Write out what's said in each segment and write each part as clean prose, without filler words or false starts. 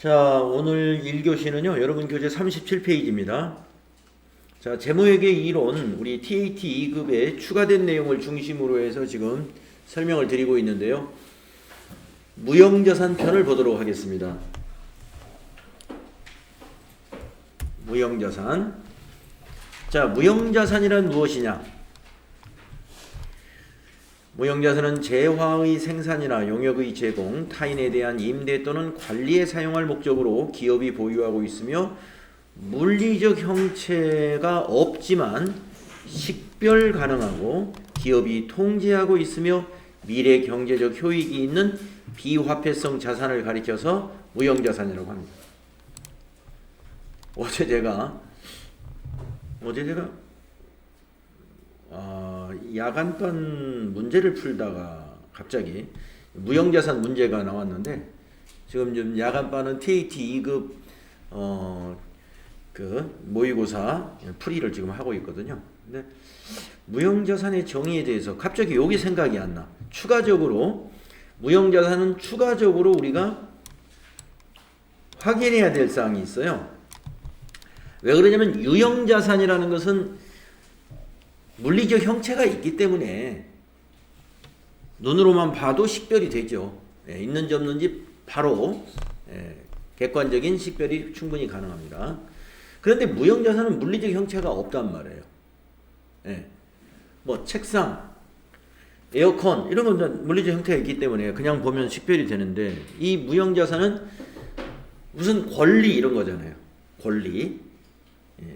자, 오늘 1교시는요, 여러분 교재 37페이지입니다. 자, 재무회계 이론, 우리 TAT 2급에 추가된 내용을 중심으로 해서 지금 설명을 드리고 있는데요. 무형자산 편을 보도록 하겠습니다. 무형자산. 자, 무형자산이란 무엇이냐? 무형자산은 재화의 생산이나 용역의 제공, 타인에 대한 임대 또는 관리에 사용할 목적으로 기업이 보유하고 있으며 물리적 형체가 없지만 식별 가능하고 기업이 통제하고 있으며 미래 경제적 효익이 있는 비화폐성 자산을 가리켜서 무형자산이라고 합니다. 어제 제가 야간반 문제를 풀다가 갑자기 무형자산 문제가 나왔는데, 지금 좀 야간반은 TAT 2급 그 모의고사 풀이를 지금 하고 있거든요. 근데 무형자산의 정의에 대해서 갑자기 여기 생각이 안 나. 추가적으로 무형자산은 추가적으로 우리가 확인해야 될 사항이 있어요. 왜 그러냐면 유형자산이라는 것은 물리적 형체가 있기 때문에 눈으로만 봐도 식별이 되죠. 있는지 없는지 바로 객관적인 식별이 충분히 가능합니다. 그런데 무형자산은 물리적 형체가 없단 말이에요. 뭐 책상, 에어컨 이런 건 물리적 형태가 있기 때문에 그냥 보면 식별이 되는데, 이 무형자산은 무슨 권리 이런 거잖아요. 권리.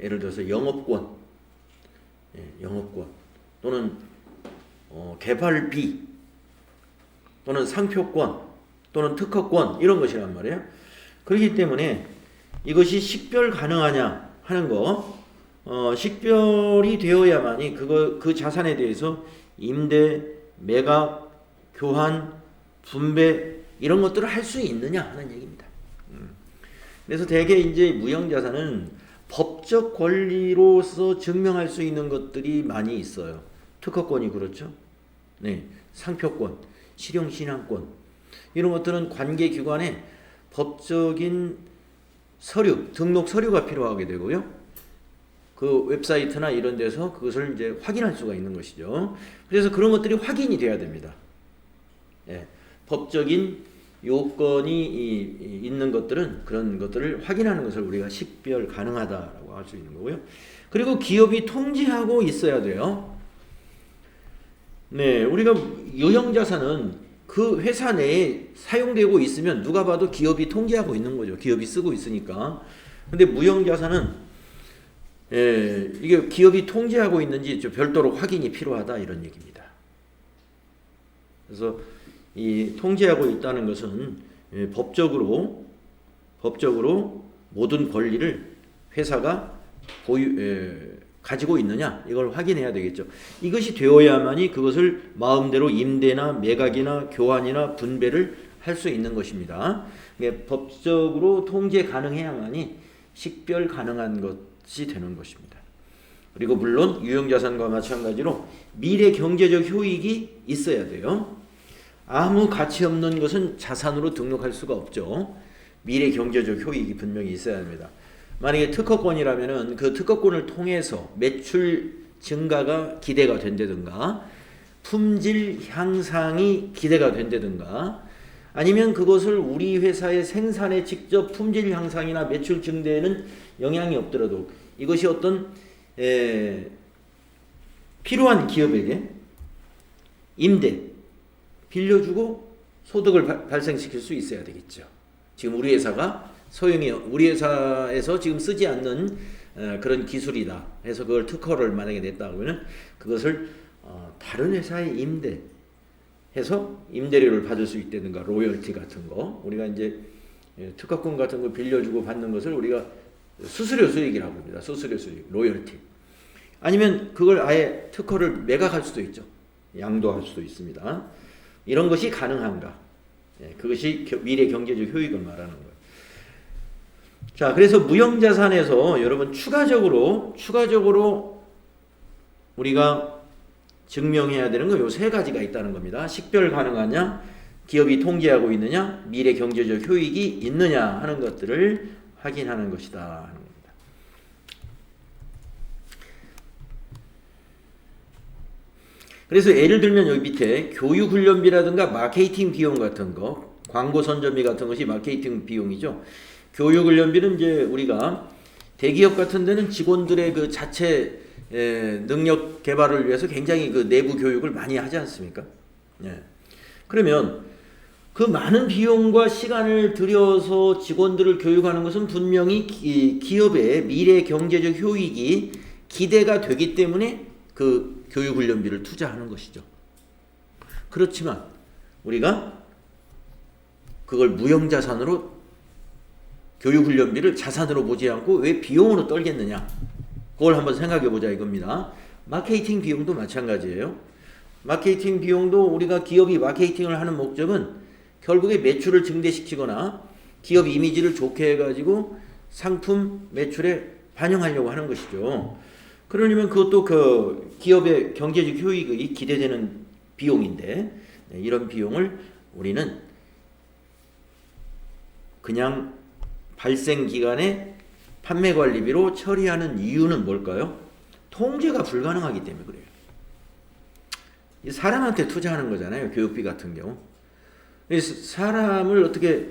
예를 들어서 영업권 또는 개발비 또는 상표권 또는 특허권 이런 것이란 말이에요. 그렇기 때문에 이것이 식별 가능하냐 하는 거, 식별이 되어야만이 그 자산에 대해서 임대, 매각, 교환, 분배 이런 것들을 할 수 있느냐 하는 얘기입니다. 그래서 대개 이제 무형자산은 법적 권리로서 증명할 수 있는 것들이 많이 있어요. 특허권이 그렇죠. 상표권, 실용신앙권 이런 것들은 관계기관에 법적인 서류, 등록 서류가 필요하게 되고요. 그 웹사이트나 이런 데서 그것을 이제 확인할 수가 있는 것이죠. 그래서 그런 것들이 확인이 돼야 됩니다. 법적인 요건이 있는 것들은 그런 것들을 확인하는 것을 우리가 식별 가능하다라고 할 수 있는 거고요. 그리고 기업이 통제하고 있어야 돼요. 우리가 유형자산은 그 회사 내에 사용되고 있으면 누가 봐도 기업이 통제하고 있는 거죠. 기업이 쓰고 있으니까. 근데 무형자산은 이게 기업이 통제하고 있는지 별도로 확인이 필요하다 이런 얘기입니다. 그래서 이 통제하고 있다는 것은 법적으로 모든 권리를 회사가 가지고 있느냐 이걸 확인해야 되겠죠. 이것이 되어야만이 그것을 마음대로 임대나 매각이나 교환이나 분배를 할 수 있는 것입니다. 법적으로 통제 가능해야만이 식별 가능한 것이 되는 것입니다. 그리고 물론 유형자산과 마찬가지로 미래 경제적 효익이 있어야 돼요. 아무 가치 없는 것은 자산으로 등록할 수가 없죠. 미래 경제적 효익이 분명히 있어야 합니다. 만약에 특허권이라면은 그 특허권을 통해서 매출 증가가 기대가 된다든가, 품질 향상이 기대가 된다든가, 아니면 그것을 우리 회사의 생산에 직접 품질 향상이나 매출 증대에는 영향이 없더라도 이것이 어떤 필요한 기업에게 임대, 빌려주고 소득을 발생시킬 수 있어야 되겠죠. 지금 우리 회사가 우리 회사에서 지금 쓰지 않는 그런 기술이다 해서 그걸 특허를 만약에 냈다 그러면 그것을 다른 회사에 임대해서 임대료를 받을 수 있다든가, 로열티 같은 거, 우리가 이제 특허권 같은 거 빌려주고 받는 것을 우리가 수수료 수익이라고 합니다. 수수료 수익, 로열티. 아니면 그걸 아예 특허를 매각할 수도 있죠. 양도할 수도 있습니다. 이런 것이 가능한가? 그것이 미래 경제적 효익을 말하는 거예요. 자, 그래서 무형자산에서 여러분 추가적으로 우리가 증명해야 되는 건 요 세 가지가 있다는 겁니다. 식별 가능하냐, 기업이 통제하고 있느냐, 미래 경제적 효익이 있느냐 하는 것들을 확인하는 것이다 하는 겁니다. 그래서 예를 들면 여기 밑에 교육훈련비라든가 마케팅 비용 같은 거, 광고 선전비 같은 것이 마케팅 비용이죠. 교육훈련비는 이제 우리가 대기업 같은 데는 직원들의 그 자체 능력 개발을 위해서 굉장히 그 내부 교육을 많이 하지 않습니까? 예. 그러면 그 많은 비용과 시간을 들여서 직원들을 교육하는 것은 분명히 기업의 미래 경제적 효익이 기대가 되기 때문에 그 교육훈련비를 투자하는 것이죠. 그렇지만 우리가 그걸 무형자산으로 교육훈련비를 자산으로 보지 않고 왜 비용으로 떨겠느냐, 그걸 한번 생각해 보자 이겁니다. 마케팅 비용도 마찬가지예요. 마케팅 비용도 우리가 기업이 마케팅을 하는 목적은 결국에 매출을 증대시키거나 기업 이미지를 좋게 해가지고 상품 매출에 반영하려고 하는 것이죠. 그러려면 그것도 그 기업의 경제적 효익이 기대되는 비용인데, 이런 비용을 우리는 그냥 발생 기간에 판매 관리비로 처리하는 이유는 뭘까요? 통제가 불가능하기 때문에 그래요. 사람한테 투자하는 거잖아요. 교육비 같은 경우. 사람을 어떻게,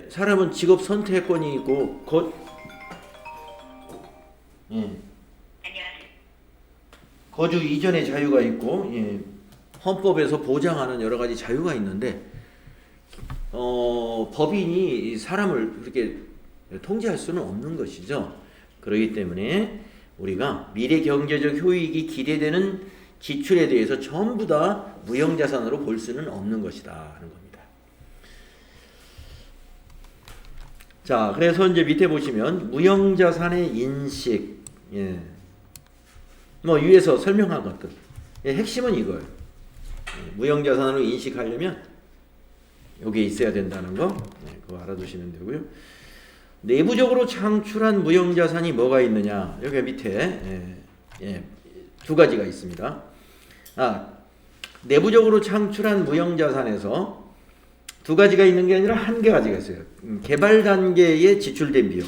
사람은 직업 선택권이 있고 거주 이전의 자유가 있고, 헌법에서 보장하는 여러 가지 자유가 있는데, 법인이 사람을 그렇게 통제할 수는 없는 것이죠. 그렇기 때문에 우리가 미래 경제적 효익이 기대되는 지출에 대해서 전부 다 무형자산으로 볼 수는 없는 것이다 하는 겁니다. 자, 그래서 이제 밑에 보시면 무형자산의 인식, 뭐 위에서 설명한 것들, 핵심은 이거예요. 무형자산으로 인식하려면 여기에 있어야 된다는 거, 그거 알아두시면 되고요. 내부적으로 창출한 무형자산이 뭐가 있느냐, 여기 밑에 두 가지가 있습니다. 내부적으로 창출한 무형자산에서 두 가지가 있는 게 아니라 한 가지가 있어요. 개발 단계에 지출된 비용.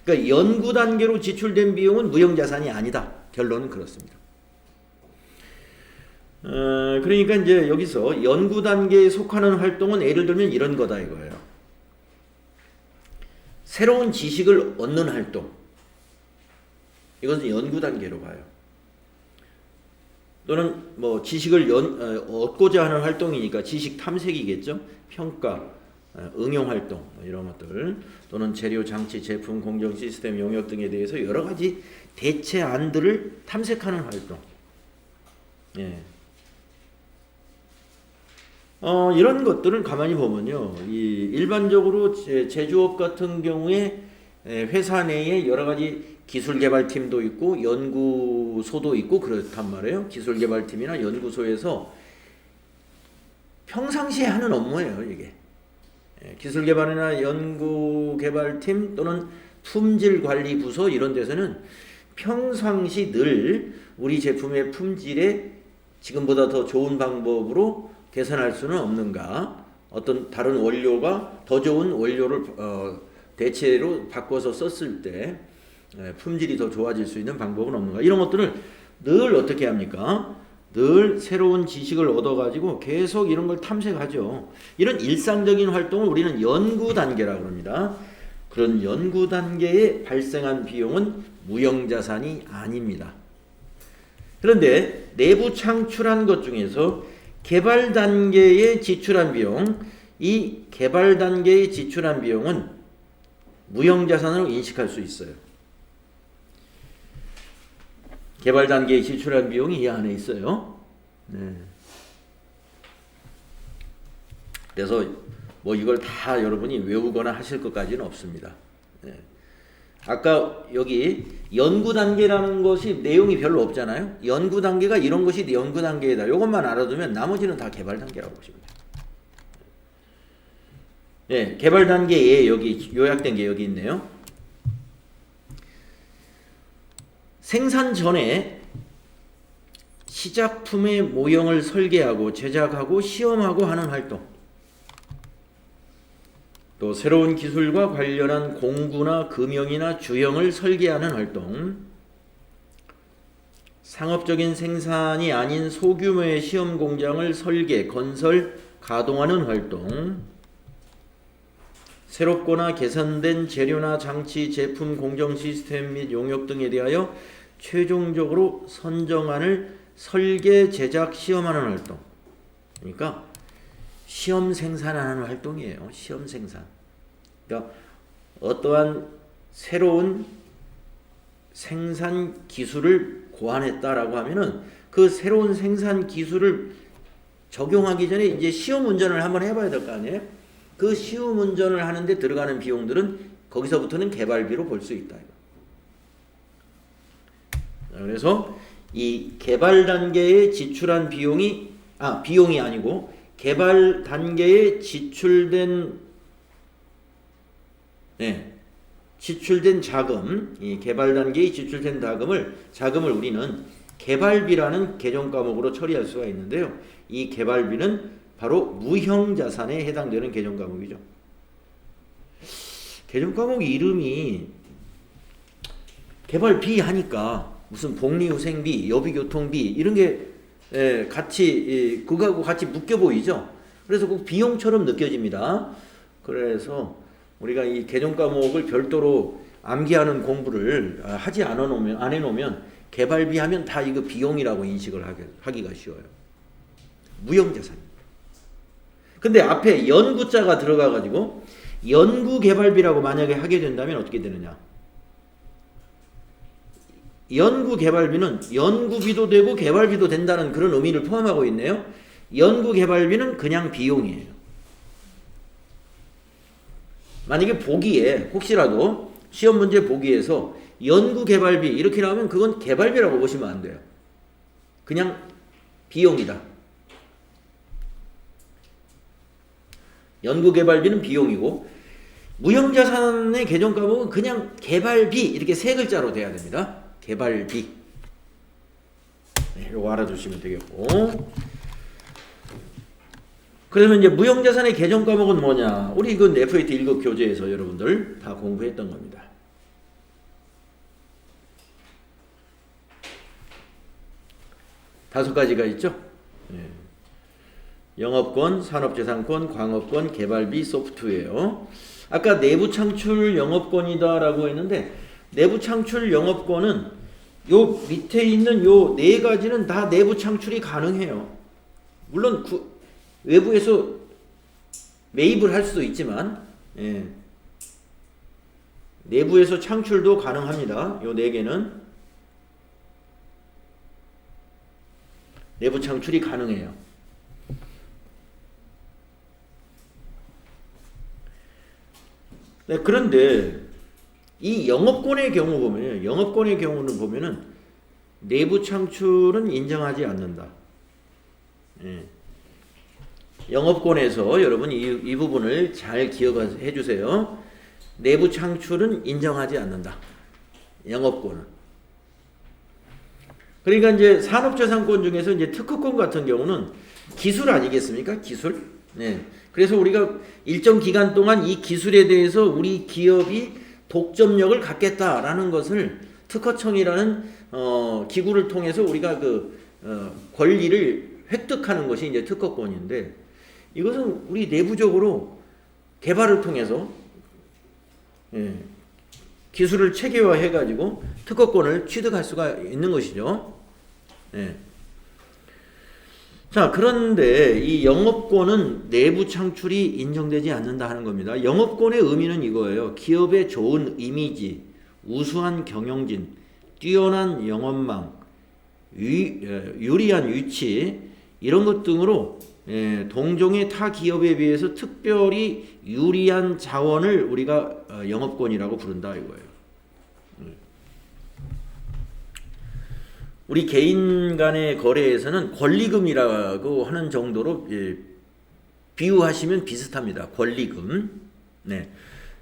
그러니까 연구 단계로 지출된 비용은 무형자산이 아니다. 결론은 그렇습니다. 그러니까 이제 여기서 연구 단계에 속하는 활동은 예를 들면 이런 거다 이거예요. 새로운 지식을 얻는 활동. 이것은 연구 단계로 봐요. 또는 뭐 지식을 얻고자 하는 활동이니까 지식 탐색이겠죠. 평가, 응용 활동 이런 것들, 또는 재료, 장치, 제품, 공정, 시스템, 용역 등에 대해서 여러 가지 대체 안들을 탐색하는 활동. 이런 것들은 가만히 보면요, 일반적으로 제조업 같은 경우에 회사 내에 여러 가지 기술개발팀도 있고 연구소도 있고 그렇단 말이에요. 기술개발팀이나 연구소에서 평상시에 하는 업무예요, 이게. 기술개발이나 연구개발팀 또는 품질관리부서 이런 데서는 평상시 늘 우리 제품의 품질에 지금보다 더 좋은 방법으로 개선할 수는 없는가, 어떤 다른 원료가 더 좋은 원료를 대체로 바꿔서 썼을 때 품질이 더 좋아질 수 있는 방법은 없는가, 이런 것들을 늘 어떻게 합니까? 늘 새로운 지식을 얻어가지고 계속 이런 걸 탐색하죠. 이런 일상적인 활동을 우리는 연구 단계라고 합니다. 그런 연구 단계에 발생한 비용은 무형자산이 아닙니다. 그런데 내부 창출한 것 중에서 개발 단계에 지출한 비용, 이 개발 단계에 지출한 비용은 무형자산으로 인식할 수 있어요. 개발 단계에 지출한 비용이 이 안에 있어요. 그래서 뭐 이걸 다 여러분이 외우거나 하실 것까지는 없습니다. 아까 여기 연구 단계라는 것이 내용이 별로 없잖아요. 연구 단계가 이런 것이 연구 단계이다. 이것만 알아두면 나머지는 다 개발 단계라고 보시면 돼요. 개발 단계에 여기 요약된 게 여기 있네요. 생산 전에 시작품의 모형을 설계하고 제작하고 시험하고 하는 활동, 또 새로운 기술과 관련한 공구나 금형이나 주형을 설계하는 활동, 상업적인 생산이 아닌 소규모의 시험 공장을 설계, 건설, 가동하는 활동, 새롭거나 개선된 재료나 장치, 제품, 공정 시스템 및 용역 등에 대하여 최종적으로 선정안을 설계, 제작, 시험하는 활동. 그러니까 시험 생산하는 활동이에요. 시험 생산. 그러니까 어떠한 새로운 생산 기술을 고안했다라고 하면은 그 새로운 생산 기술을 적용하기 전에 이제 시험 운전을 한번 해봐야 될 거 아니에요? 그 시험 운전을 하는데 들어가는 비용들은 거기서부터는 개발비로 볼 수 있다. 그래서 이 개발 단계에 지출한 비용이 비용이 아니고 개발 단계에 지출된 자금, 이 개발 단계에 지출된 자금을 우리는 개발비라는 개정 과목으로 처리할 수가 있는데요. 이 개발비는 바로 무형자산에 해당되는 개정 과목이죠. 개정 과목 이름이 개발비 하니까 무슨 복리후생비, 여비교통비 이런 게 같이 그거하고 같이 묶여 보이죠. 그래서 꼭 비용처럼 느껴집니다. 그래서 우리가 이 개정 과목을 별도로 암기하는 공부를 하지 안 해놓으면 개발비 하면 다 이거 비용이라고 인식을 하기가 쉬워요. 무형자산. 근데 앞에 연구자가 들어가가지고 연구개발비라고 만약에 하게 된다면 어떻게 되느냐? 연구개발비는 연구비도 되고 개발비도 된다는 그런 의미를 포함하고 있네요. 연구개발비는 그냥 비용이에요. 만약에 보기에 혹시라도 시험 문제 보기에서 연구개발비 이렇게 나오면 그건 개발비라고 보시면 안 돼요. 그냥 비용이다. 연구개발비는 비용이고 무형자산의 개정 과목은 그냥 개발비 이렇게 세 글자로 돼야 됩니다. 개발비. 이거 알아두시면 되겠고. 그러면 이제 무형자산의 개정 과목은 뭐냐? 우리 이건 FAT 1급 교재에서 여러분들 다 공부했던 겁니다. 다섯 가지가 있죠. 영업권, 산업재산권, 광업권, 개발비, 소프트웨어. 아까 내부 창출 영업권이다라고 했는데 내부 창출 영업권은 요 밑에 있는 요 네 가지는 다 내부 창출이 가능해요. 물론 외부에서 매입을 할 수도 있지만 내부에서 창출도 가능합니다. 요 네 개는 내부 창출이 가능해요. 네, 그런데 이 영업권의 경우는 보면은 내부 창출은 인정하지 않는다. 영업권에서 여러분 이 부분을 잘 기억해 주세요. 내부 창출은 인정하지 않는다. 영업권은. 그러니까 이제 산업재산권 중에서 이제 특허권 같은 경우는 기술 아니겠습니까? 기술. 그래서 우리가 일정 기간 동안 이 기술에 대해서 우리 기업이 독점력을 갖겠다라는 것을 특허청이라는 기구를 통해서 우리가 권리를 획득하는 것이 이제 특허권인데 이것은 우리 내부적으로 개발을 통해서 기술을 체계화해 가지고 특허권을 취득할 수가 있는 것이죠. 자, 그런데 이 영업권은 내부 창출이 인정되지 않는다 하는 겁니다. 영업권의 의미는 이거예요. 기업의 좋은 이미지, 우수한 경영진, 뛰어난 영업망, 유리한 위치 이런 것 등으로 동종의 타 기업에 비해서 특별히 유리한 자원을 우리가 영업권이라고 부른다 이거예요. 우리 개인 간의 거래에서는 권리금이라고 하는 정도로 비유하시면 비슷합니다. 권리금.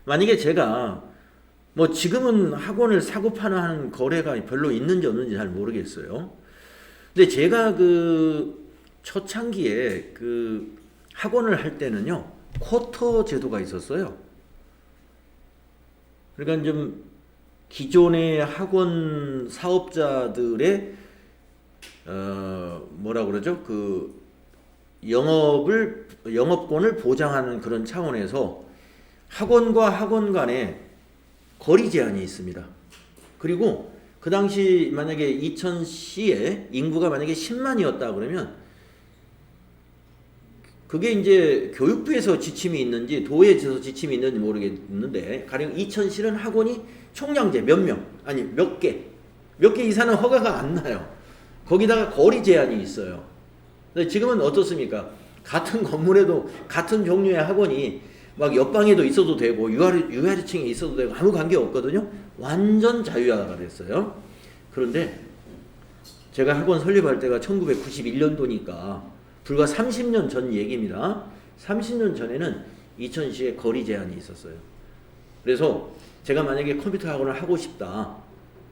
만약에 제가 지금은 학원을 사고 파는 거래가 별로 있는지 없는지 잘 모르겠어요. 근데 제가 그 초창기에 그 학원을 할 때는요, 쿼터 제도가 있었어요. 그러니까 좀 기존의 학원 사업자들의 뭐라 그러죠? 그 영업권을 보장하는 그런 차원에서 학원과 학원 간에 거리 제한이 있습니다. 그리고 그 당시 만약에 2000시에 인구가 만약에 10만이었다 그러면 그게 이제 교육부에서 지침이 있는지 도에서 지침이 있는지 모르겠는데 가령 2000시는 학원이 총량제 몇 명, 아니 몇 개 이상은 허가가 안 나요. 거기다가 거리 제한이 있어요. 근데 지금은 어떻습니까? 같은 건물에도 같은 종류의 학원이 막 옆방에도 있어도 되고 유아리층에 있어도 되고 아무 관계 없거든요. 완전 자유화가 됐어요. 그런데 제가 학원 설립할 때가 1991년도니까 불과 30년 전 얘기입니다. 30년 전에는 2000시에 거리 제한이 있었어요. 그래서 제가 만약에 컴퓨터 학원을 하고 싶다.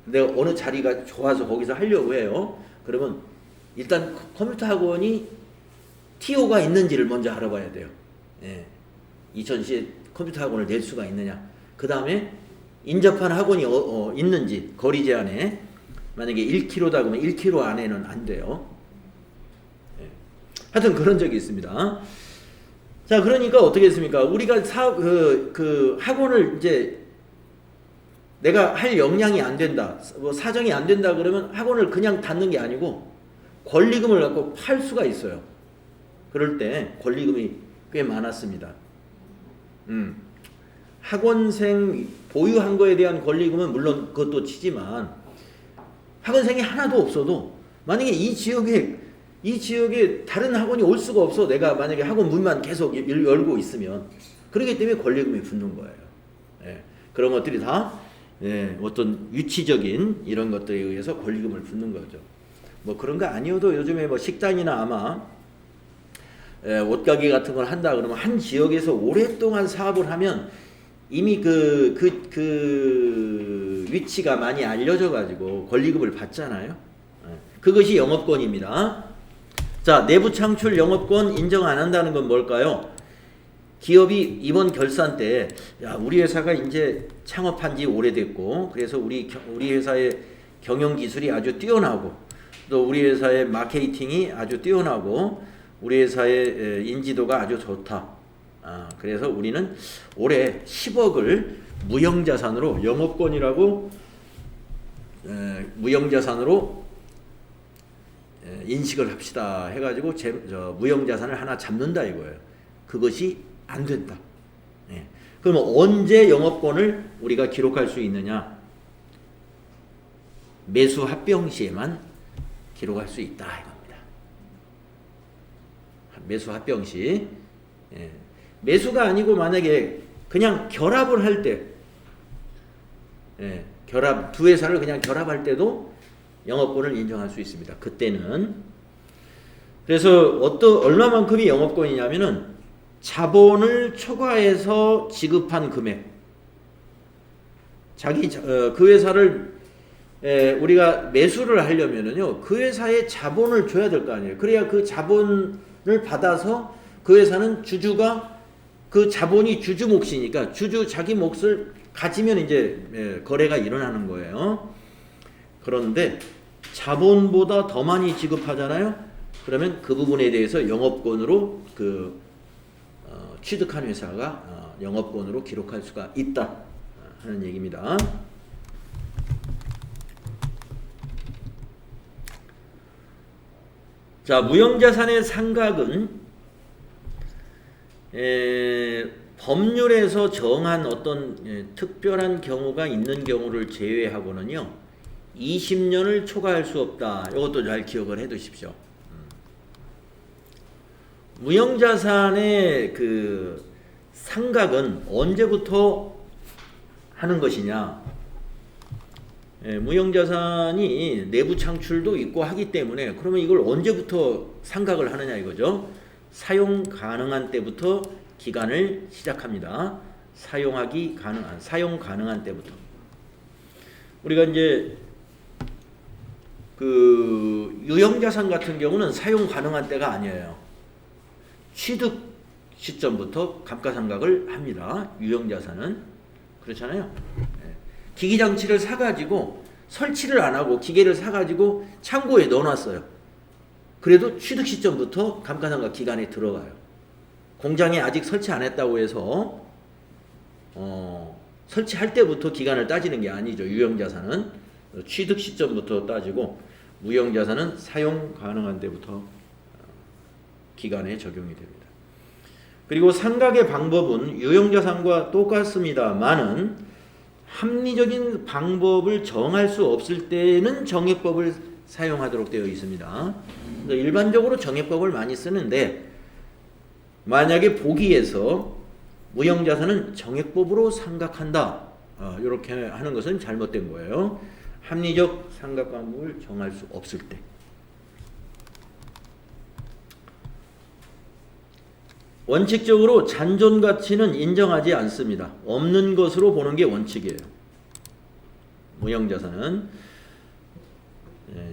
내가 어느 자리가 좋아서 거기서 하려고 해요. 그러면 일단 컴퓨터 학원이 TO가 있는지를 먼저 알아봐야 돼요. 예. 2000시에 컴퓨터 학원을 낼 수가 있느냐. 그 다음에 인접한 학원이 있는지 거리 제한에 만약에 1km다 그러면 1km 안에는 안 돼요. 예. 하여튼 그런 적이 있습니다. 자, 그러니까 어떻게 했습니까? 우리가 그 학원을 이제 내가 할 역량이 안 된다, 뭐 사정이 안 된다 그러면 학원을 그냥 닫는 게 아니고 권리금을 갖고 팔 수가 있어요. 그럴 때 권리금이 꽤 많았습니다. 학원생 보유한 거에 대한 권리금은 물론 그것도 치지만 학원생이 하나도 없어도 만약에 이 지역에 다른 학원이 올 수가 없어. 내가 만약에 학원 문만 계속 열고 있으면 그렇기 때문에 권리금이 붙는 거예요. 예, 그런 것들이 다 어떤 위치적인 이런 것들에 의해서 권리금을 붙는 거죠. 뭐 그런 거 아니어도 요즘에 뭐 식당이나 아마 옷가게 같은 걸 한다 그러면 한 지역에서 오랫동안 사업을 하면 이미 그 위치가 많이 알려져 가지고 권리금을 받잖아요. 그것이 영업권입니다. 자, 내부 창출 영업권 인정 안 한다는 건 뭘까요? 기업이 이번 결산 때 야, 우리 회사가 이제 창업한 지 오래됐고 그래서 우리 회사의 경영 기술이 아주 뛰어나고 또 우리 회사의 마케팅이 아주 뛰어나고 우리 회사의 인지도가 아주 좋다. 그래서 우리는 올해 10억을 무형자산으로 영업권이라고 무형자산으로 인식을 합시다 해가지고 무형자산을 하나 잡는다 이거예요. 그것이 안 된다. 그러면 언제 영업권을 우리가 기록할 수 있느냐? 매수 합병 시에만 기록할 수 있다 이겁니다. 매수 합병 시. 매수가 아니고 만약에 그냥 결합을 할 때, 결합 두 회사를 그냥 결합할 때도 영업권을 인정할 수 있습니다. 그때는. 그래서 얼마만큼이 영업권이냐면은 자본을 초과해서 지급한 금액. 그 회사를 우리가 매수를 하려면은요, 그 회사에 자본을 줘야 될 거 아니에요. 그래야 그 자본을 받아서 그 회사는 주주가 그 자본이 주주 몫이니까 자기 몫을 가지면 이제 거래가 일어나는 거예요. 그런데 자본보다 더 많이 지급하잖아요. 그러면 그 부분에 대해서 영업권으로 취득한 회사가 영업권으로 기록할 수가 있다 하는 얘기입니다. 자, 무형자산의 상각은 법률에서 정한 어떤 특별한 경우가 있는 경우를 제외하고는요 20년을 초과할 수 없다. 이것도 잘 기억을 해 두십시오. 무형자산의 그 상각은 언제부터 하는 것이냐? 무형자산이 내부 창출도 있고 하기 때문에 그러면 이걸 언제부터 상각을 하느냐 이거죠. 사용 가능한 때부터 기간을 시작합니다. 사용 가능한 때부터. 우리가 이제 그 유형자산 같은 경우는 사용 가능한 때가 아니에요. 취득 시점부터 감가상각을 합니다. 유형자산은 그렇잖아요. 기기장치를 사가지고 설치를 안 하고 기계를 사가지고 창고에 넣어놨어요. 그래도 취득 시점부터 감가상각 기간에 들어가요. 공장에 아직 설치 안 했다고 해서 설치할 때부터 기간을 따지는 게 아니죠. 유형자산은 취득 시점부터 따지고 무형자산은 사용 가능한 때부터 기간에 적용이 됩니다. 그리고 상각의 방법은 유형자산과 똑같습니다만은 합리적인 방법을 정할 수 없을 때는 정액법을 사용하도록 되어 있습니다. 일반적으로 정액법을 많이 쓰는데 만약에 보기에서 무형자산은 정액법으로 상각한다. 이렇게 하는 것은 잘못된 거예요. 합리적 상각 방법을 정할 수 없을 때. 원칙적으로 잔존 가치는 인정하지 않습니다. 없는 것으로 보는 게 원칙이에요. 무형자산은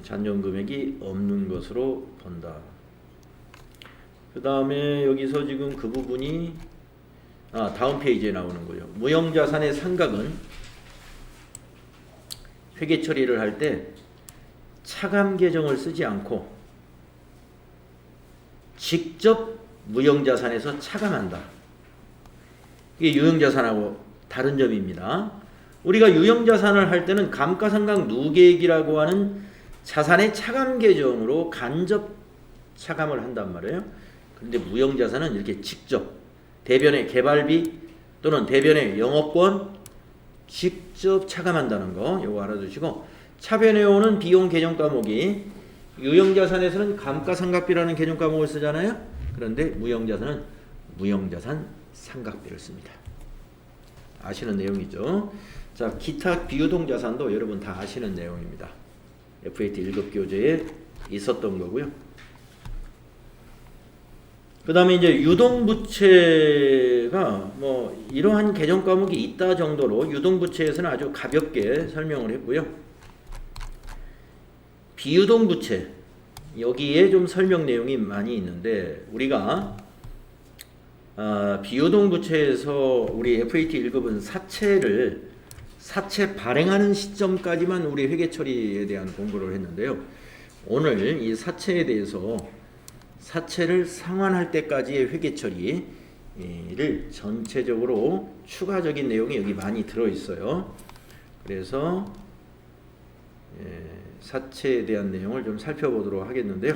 잔존 금액이 없는 것으로 본다. 그 다음에 여기서 지금 그 부분이 다음 페이지에 나오는 거예요. 무형자산의 상각은 회계 처리를 할 때 차감 계정을 쓰지 않고 직접 무형자산에서 차감한다. 이게 유형자산하고 다른 점입니다. 우리가 유형자산을 할 때는 감가상각 누계액이라고 하는 자산의 차감 계정으로 간접 차감을 한단 말이에요. 그런데 무형자산은 이렇게 직접 대변의 개발비 또는 대변의 영업권 직접 차감한다는 거 이거 알아두시고, 차변에 오는 비용 계정 과목이 유형자산에서는 감가상각비라는 계정 과목을 쓰잖아요. 그런데 무형자산은 무형자산 상각비를 씁니다. 아시는 내용이죠. 자, 기타 비유동자산도 여러분 다 아시는 내용입니다. FAT 1급 교재에 있었던 거고요. 그 다음에 이제 유동부채가 뭐 이러한 계정 과목이 있다 정도로 유동부채에서는 아주 가볍게 설명을 했고요. 비유동부채 여기에 좀 설명 내용이 많이 있는데 우리가 비유동부채에서 우리 FAT 1급은 사채 발행하는 시점까지만 우리 회계처리에 대한 공부를 했는데요. 오늘 이 사채에 대해서 사채를 상환할 때까지의 회계처리를 전체적으로 추가적인 내용이 여기 많이 들어있어요. 그래서 사채에 대한 내용을 좀 살펴보도록 하겠는데요.